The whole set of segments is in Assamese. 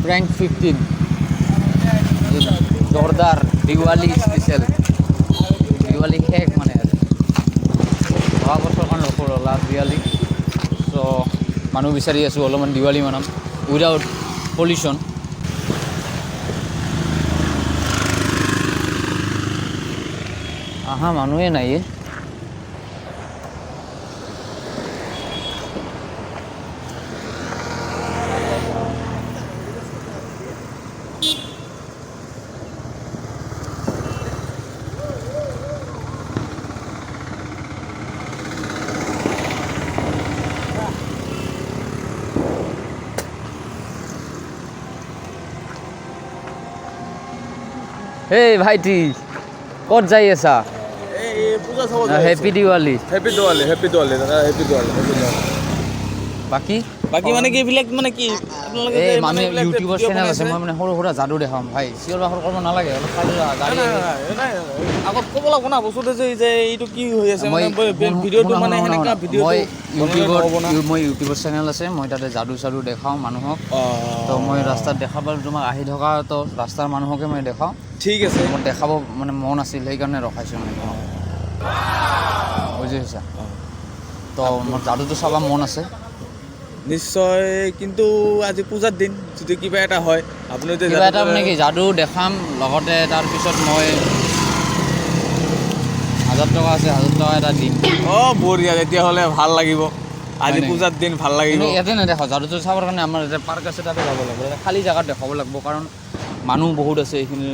Prank 15 जोरदार दिवाली स्पेशल दिवाली शेष মানে অহা বছৰ কাৰণ নকৰো লাষ্ট দিৱালী সো মানুহ বিচাৰি আছো অলপমান দিৱালী মানাম উইদাউট পলিউশন আহা মানুহে নাই Hey ভাইটি কত যাই আছা এই পূজা চাব যাই হ্যাপি দিৱালী হ্যাপি দিৱালী বাকি মানে কি বিলাক মানে কি আপোনালোকে এই মানে ইউটিউবৰ চেনেল আছে মই মানে সৰু সৰু যাদু দেখাম ভাই চিঞৰ বাখৰ কৰিব নালাগে অলপ খালি গাড়ী আগত ক'ব লাগিব না বস্তুটো যে এইটো কি হৈ আছে মানে ভিডিঅ'টো মানে হেনেকা ভিডিঅ' মই ইউটিউবৰ চেনেল আছে মই তাতে যাদু চাদু দেখাওঁ মানুহক তো মই ৰাস্তাত দেখাব তোমাক আহি থকা তো ৰাস্তাৰ মানুহকে মই দেখাওঁ ঠিক আছে মোৰ দেখাব মানে মন আছিল সেইকাৰণে ৰখাইছোঁ মানে বুজিছা তো মোৰ যাদুটো চাব মন আছে নিশ্চয় কিন্তু আজি পূজাৰ দিন যদি কিবা এটা হয় আপুনি কিবা এটা মানে কি যাদু দেখাম লগতে তাৰপিছত মই 1000 টকা আছে 1000 টকা এটা দিম বঢ়িয়া তেতিয়াহ'লে ভাল লাগিব আজি পূজাৰ দিন ভাল লাগিব ইয়াতে নেদেখাওঁ যাদুটো চাবৰ কাৰণে আমাৰ এটা পাৰ্ক আছে তাতে যাব লাগিব খালী জেগাত দেখাব লাগিব কাৰণ মানুহ বহুত আছে এইখিনি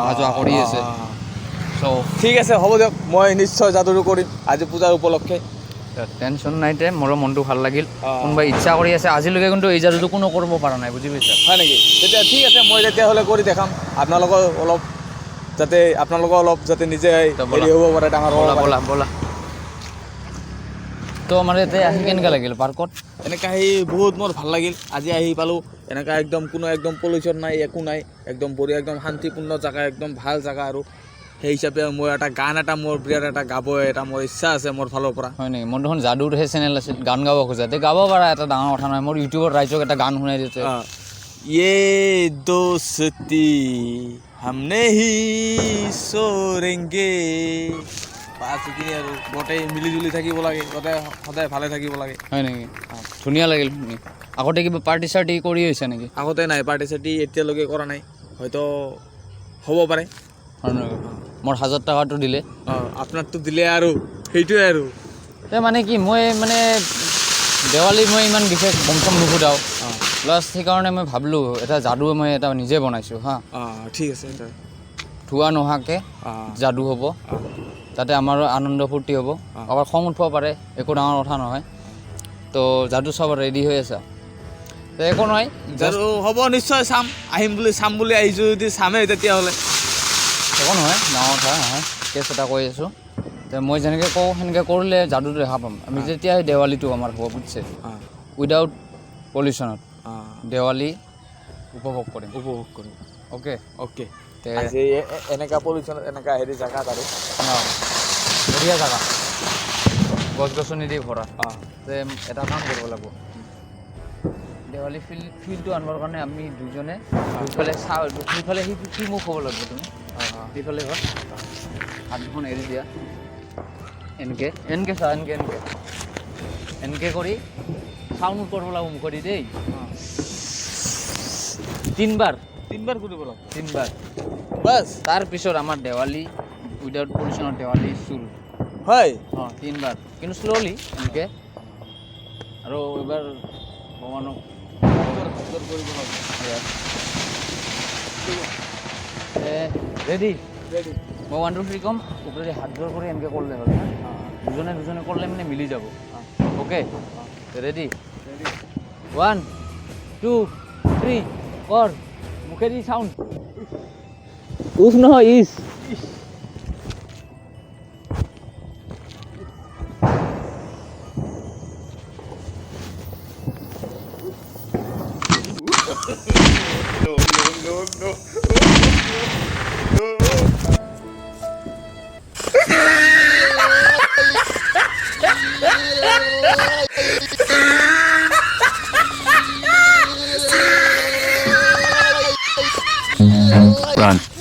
অহা যোৱা কৰি আছে চ' ঠিক আছে হ'ব দিয়ক মই নিশ্চয় যাদুটো কৰিম আজি পূজাৰ উপলক্ষে টেনশ্যন নাই তে মোৰো মনটো ভাল লাগিল কোনোবাই ইচ্ছা কৰি আছে আজিলৈকে কিন্তু এই যাদুটো কোনো কৰিব পৰা নাই বুজি পাইছা হয় নেকি তেতিয়া ঠিক আছে মই তেতিয়াহ'লে কৰি দেখাম আপোনালোকৰ অলপ যাতে নিজে হেৰি হ'ব পাৰে ডাঙৰ হ'ব পাৰে ব'লা তো আমাৰ ইয়াতে আহি কেনেকুৱা লাগিল পাৰ্কত এনেকৈ আহি বহুত মোৰ ভাল লাগিল আজি আহি পালোঁ এনেকুৱা একদম পলিউশ্যন নাই একো নাই একদম বঢ়িয়া একদম শান্তিপূৰ্ণ জেগা একদম ভাল জেগা আৰু সেই হিচাপে মই এটা গান এটা মোৰ বিৰাট এটা গাব এটা মোৰ ইচ্ছা আছে মোৰ ফালৰ পৰা হয় নেকি মোৰ দেখোন যাদুৰহে চেনেল আছিল গান গাব খোজা তে গাব পাৰা এটা ডাঙৰ কথা নহয় মোৰ ইউটিউবত ৰাইজক এটা গান শুনাই দিছে ये दोस्ती हम नहीं छोड़ेंगे বাছ এইখিনি আৰু গোটেই মিলিজুলি থাকিব লাগে গোটেই সদায় ভালে থাকিব লাগে হয় নেকি ধুনীয়া লাগিল শুনি আগতে কিবা পাৰ্টি চাৰ্টি কৰি হৈছে নেকি আগতে নাই পাৰ্টি চাৰ্টি এতিয়ালৈকে কৰা নাই হয়তো হ'ব পাৰে হয় নেকি মোৰ 1000 টকাটো দিলে আপোনাৰতো দিলে আৰু সেইটোৱে আৰু মানে কি মই মানে দেৱালী মই ইমান বিশেষ বম চম নুফুটাওঁ প্লাছ সেইকাৰণে মই ভাবিলোঁ এটা যাদু মই এটা নিজে বনাইছোঁ হা ঠিক আছে ধোৱা নোহোৱাকৈ যাদু হ'ব তাতে আমাৰো আনন্দ ফূৰ্তি হ'ব অকল খং উঠিব পাৰে একো ডাঙৰ কথা নহয় তো যাদু চাব ৰেডি হৈ আছা তো একো নহয় যাদু হ'ব নিশ্চয় চাম বুলি আহিছোঁ যদি চামেই তেতিয়াহ'লে একো নহয় ডাঙৰ কথা নহয় কেছ এটা কৈ আছোঁ মই যেনেকৈ কওঁ সেনেকৈ কৰিলে যাদুটো দেখা পাম আমি যেতিয়া দেৱালীটো আমাৰ হ'ব বুজিছে উইদাউট পলিউশ্যনত দেৱালী উপভোগ কৰিম অ'কে এনেকুৱা পলিউশ্যনত এনেকুৱা হেৰি জেগাত আৰু বঢ়িয়া জেগা গছ গছনি দি ভৰা এটা কাম কৰিব লাগিব দেৱালী ফিল্ডটো আনিবৰ কাৰণে আমি দুজনে দুইফালে সি মোক হ'ব লাগিব তুমি সিফালে ঘৰ হাত দুখন এৰি দিয়া এনেকৈ চা এনেকৈ কৰি চাউণ্ড কৰিব লাগিব মুখেদি দেই 3 বাৰ কৰিব লাগিব 3 বাৰ বাছ তাৰপিছত আমাৰ দেৱালী উইদাউট পলিউশ্যনৰ দেৱালী চুল হয় 3 বাৰ কিন্তু শ্ল'লি এনেকৈ আৰু এইবাৰ ভগৱানক ৰেডি মই 1 2 3 ক'ম ওপৰেদি হাত জোৰ কৰি এনেকৈ কৰিলে হ'ল দুজনে কৰিলে মানে মিলি যাব অ'কে ৰেডি 1 2 3 কৰ মুখেদি চাউণ্ড উফ নহয় ইছ no. Run.